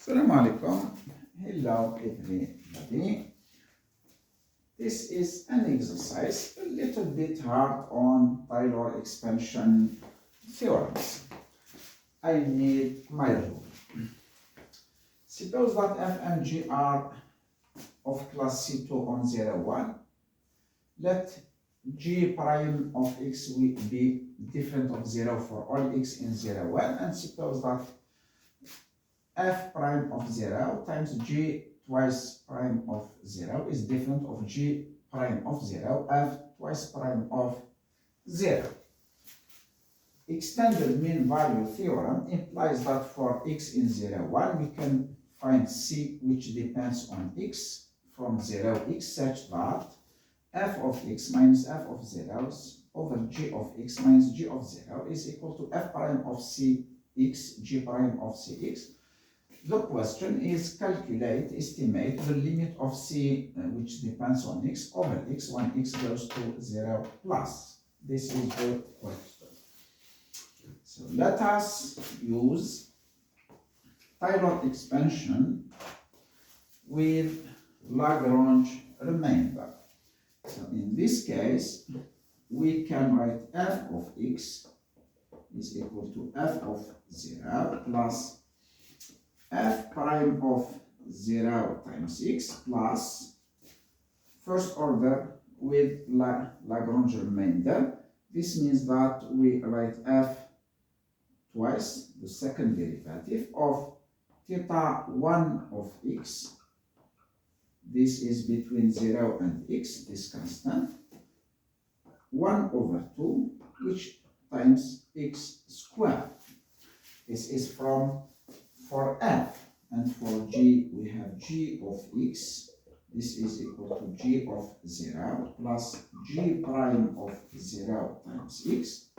Assalamu alaikum. Hello everybody. This is an exercise a little bit hard on Taylor expansion theorems. I need my rule. Suppose that f and g are of class C2 on 0, 1. Let g prime of x will be different of 0 for all x in 0, 1, and suppose that f prime of 0 times g twice prime of 0 is different of g prime of 0 f twice prime of 0. Extended mean value theorem implies that for x in 0, 1 we can find c which depends on x from 0 x such that f of x minus f of 0 over g of x minus g of 0 is equal to f prime of cx g prime of cx. The question is estimate the limit of c which depends on x over x when x goes to 0 plus. This is the question. So let us use Taylor expansion with Lagrange remainder. So in this case, we can write f of x is equal to f of 0 plus f prime of 0 times x plus first order with Lagrange remainder. This means that we write f twice the second derivative of theta 1 of x. This is between 0 and x, this constant, 1 over 2, which times x squared. This is for f, and for g we have g of x. This is equal to g of 0 plus g prime of 0 times x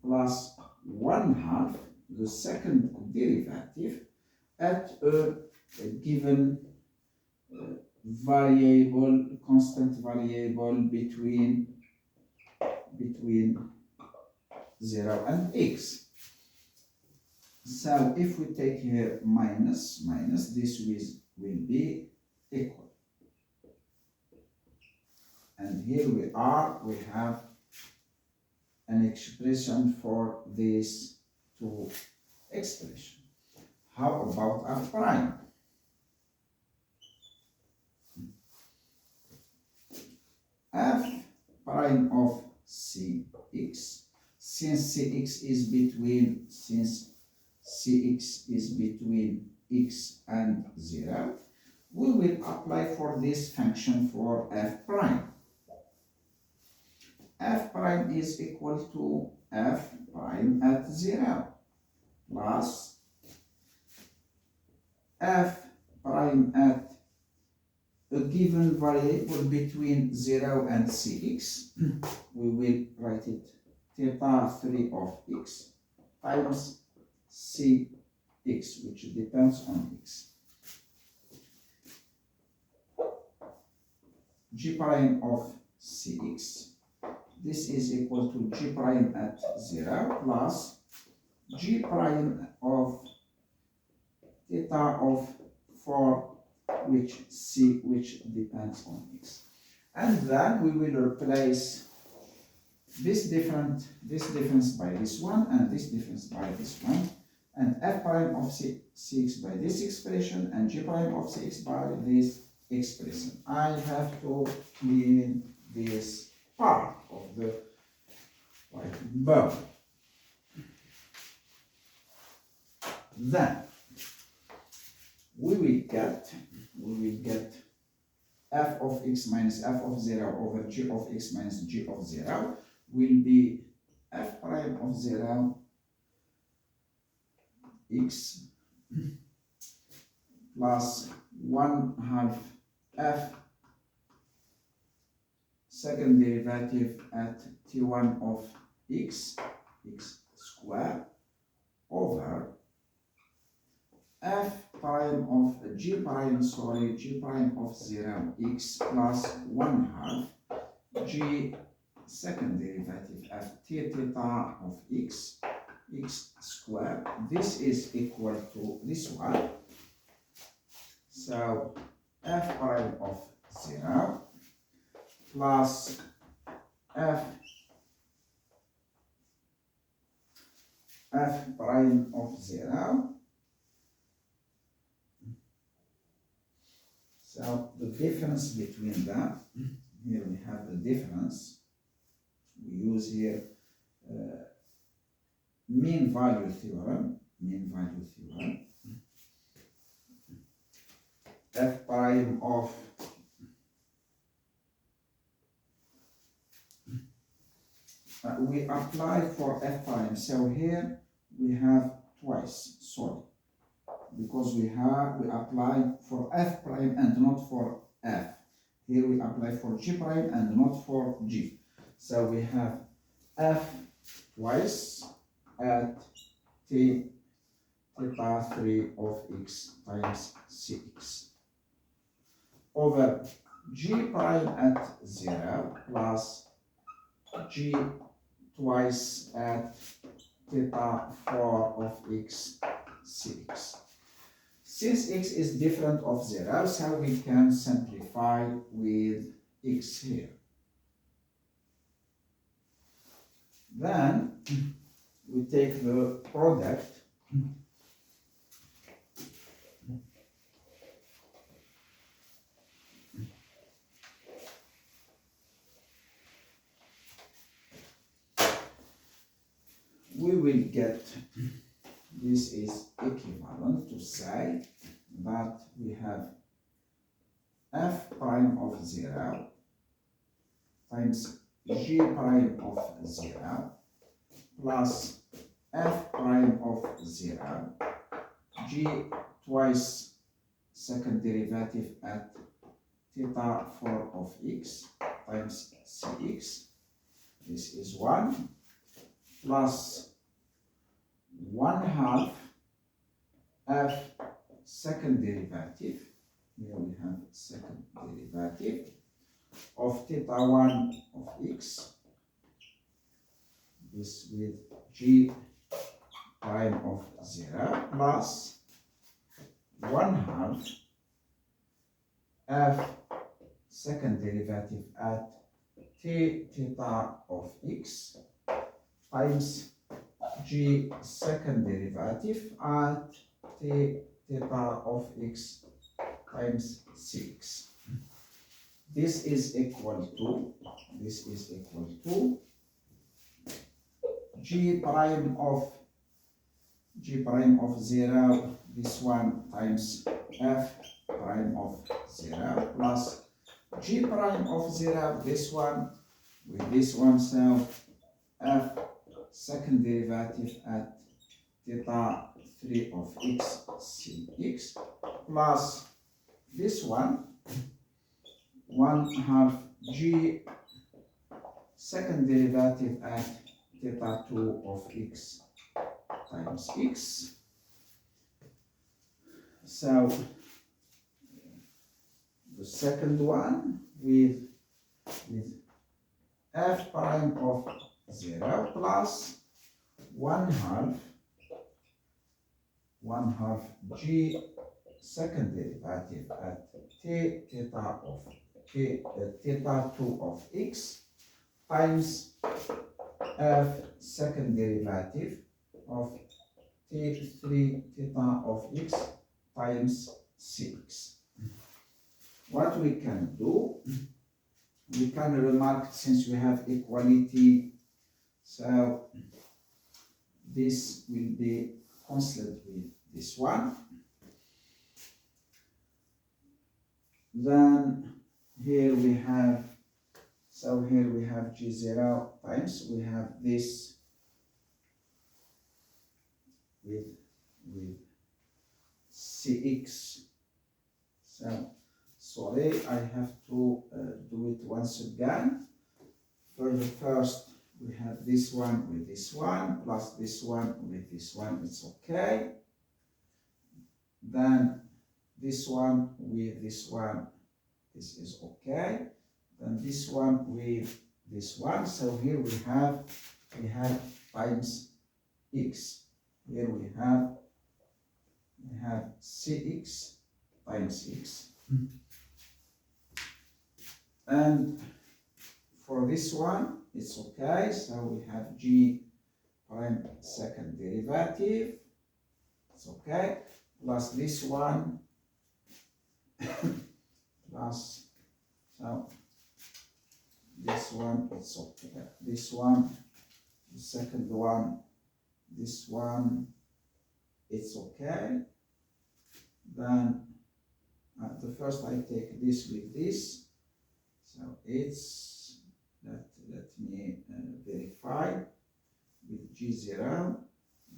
plus 1/2 the second derivative at a given variable, constant variable between 0 and x. So if we take here minus, this will be equal. And here we have an expression for these two expressions. How about f prime? F prime of cx, since cx is between x and 0, we will apply for this function for f prime. F prime is equal to f prime at 0 plus f prime at a given variable between 0 and cx. We will write it theta 3 of x times cx, which depends on x. G prime of cx. This is equal to g prime at 0 plus g prime of theta of 4 which depends on x. And then we will replace this difference by this one and this difference by this one, and f prime of cx by this expression and g prime of cx by this expression. I have to clean this part of the white board. Then we will get f of x minus f of 0 over g of x minus g of 0 will be f prime of 0 x plus 1/2 f second derivative at t1 of x squared over f prime of g prime of 0 x plus 1/2 g second derivative at theta of x squared. This is equal to this one So f prime of 0 plus f prime of 0. So the difference between them, here we have the difference. We use here mean value theorem. F prime of we apply for f prime. So here we have twice. Sorry, because we apply for f prime and not for f. Here we apply for g prime and not for g. So we have f twice at t theta 3 of x times cx over g prime at 0 plus g twice at theta 4 of x cx. Since x is different of 0, so we can simplify with x here. Then we take the product. We will get, this is equivalent to say that we have f prime of 0 times g prime of 0 plus f prime of 0 g twice second derivative at theta 4 of x times cx. This is 1 plus 1/2 f second derivative. Here we have second derivative of theta 1 of x. This with g prime of 0 plus 1/2 f second derivative at t theta of x times g second derivative at t theta of x times 6. This is equal to g prime of 0, this one times f prime of 0 plus g prime of 0, this one with this one, so f second derivative at theta 3 of x cx plus this one 1/2 g second derivative at theta 2 of x times x. So the second one with f prime of 0 plus 1/2 g second derivative at t theta of theta 2 of x times f second derivative of t3 theta of x times 6. What we can do, we can remark, since we have equality, so this will be constant with this one. Then here we have, so here we have g0 times, we have this with cx. So sorry, I have to do it once again. First we have this one with this one plus this one with this one, it's okay. Then this one with this one, this is okay. Then this one with this one, so here we have times x. Here we have cx times x. And for this one, it's okay. So we have g prime second derivative. It's okay. Plus this one. Plus, so this one, it's okay. This one, the second one, this one, it's okay. Then the first I take this with this. So it's, let me verify with G0,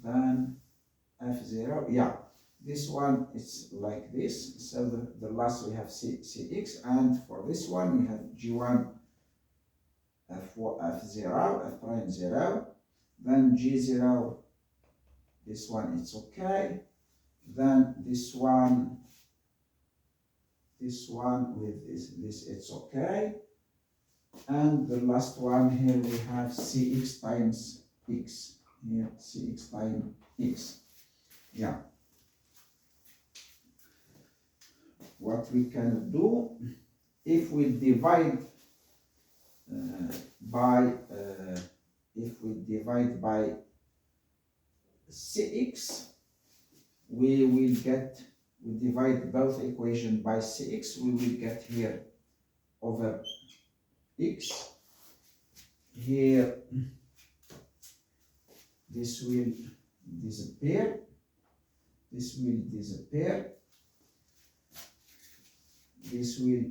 then F0, yeah. This one is like this, so the last we have Cx, and for this one we have G1 F0, F prime 0, then G0, this one it's okay, then this one with this it's okay, and the last one here we have Cx times x, here Cx times x, yeah. What we can do, if we divide by Cx, we divide both equations by Cx, we will get here over x. Here, this will disappear. This will disappear. This will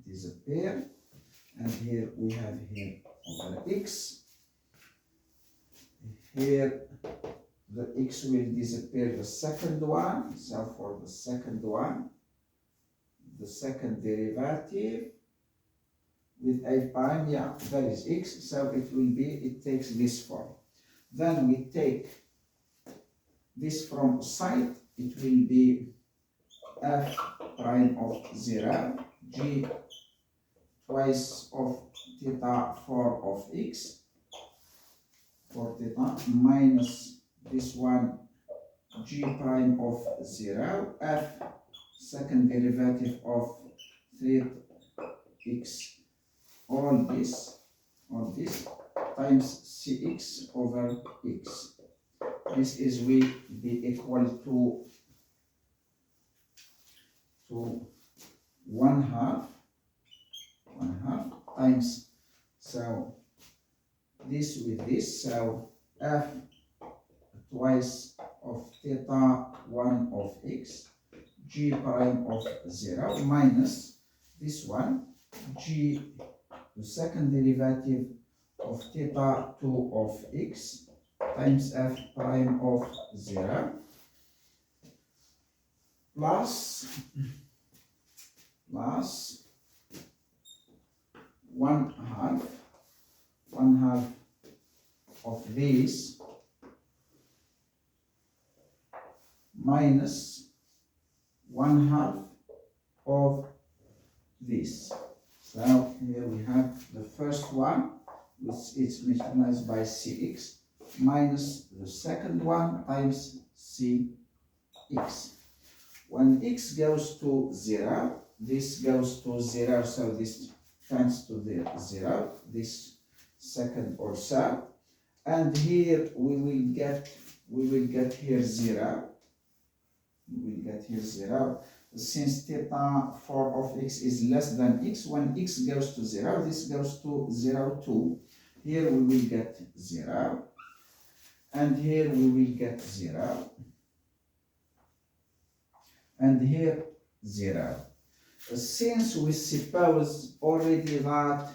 disappear. And here we have here over x. Here the x will disappear, the second one. So for the second one, the second derivative with a prime, yeah, that is x. So it will be, it takes this form. Then we take this from side, it will be f prime of 0, g twice of theta 4 of x, for theta, minus this one g prime of 0, f second derivative of 3x, all this times cx over x. This is will be equal to 1/2 times, so this with this, so f twice of theta 1 of x, g prime of 0, minus this one, g, the second derivative of theta 2 of x, times f prime of 0, plus 1/2 of this, minus 1/2 of this. So here we have the first one, which is multiplied by cx, minus the second one times cx. When x goes to 0, this goes to 0, so this tends to the 0, this second also, and here we will get here 0. We will get here 0. Since theta 4 of x is less than x, when x goes to 0, this goes to 0 too. Here we will get 0, and here we will get 0, and here 0. Since we suppose already that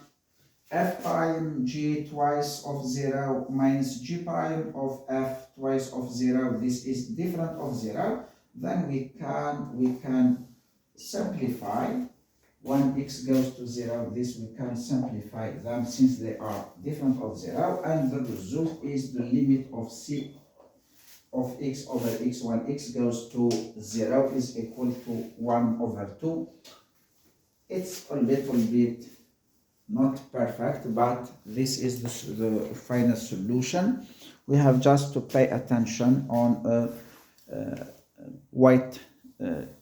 f prime g twice of 0 minus g prime of f twice of 0, this is different of 0, then we can simplify. When x goes to 0, this we can simplify them since they are different of 0, and the result is the limit of c of x over x when x goes to 0 is equal to 1/2. It's a little bit not perfect, but this is the final solution. We have just to pay attention on white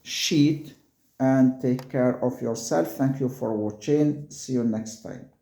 sheet and take care of yourself. Thank you for watching. See you next time.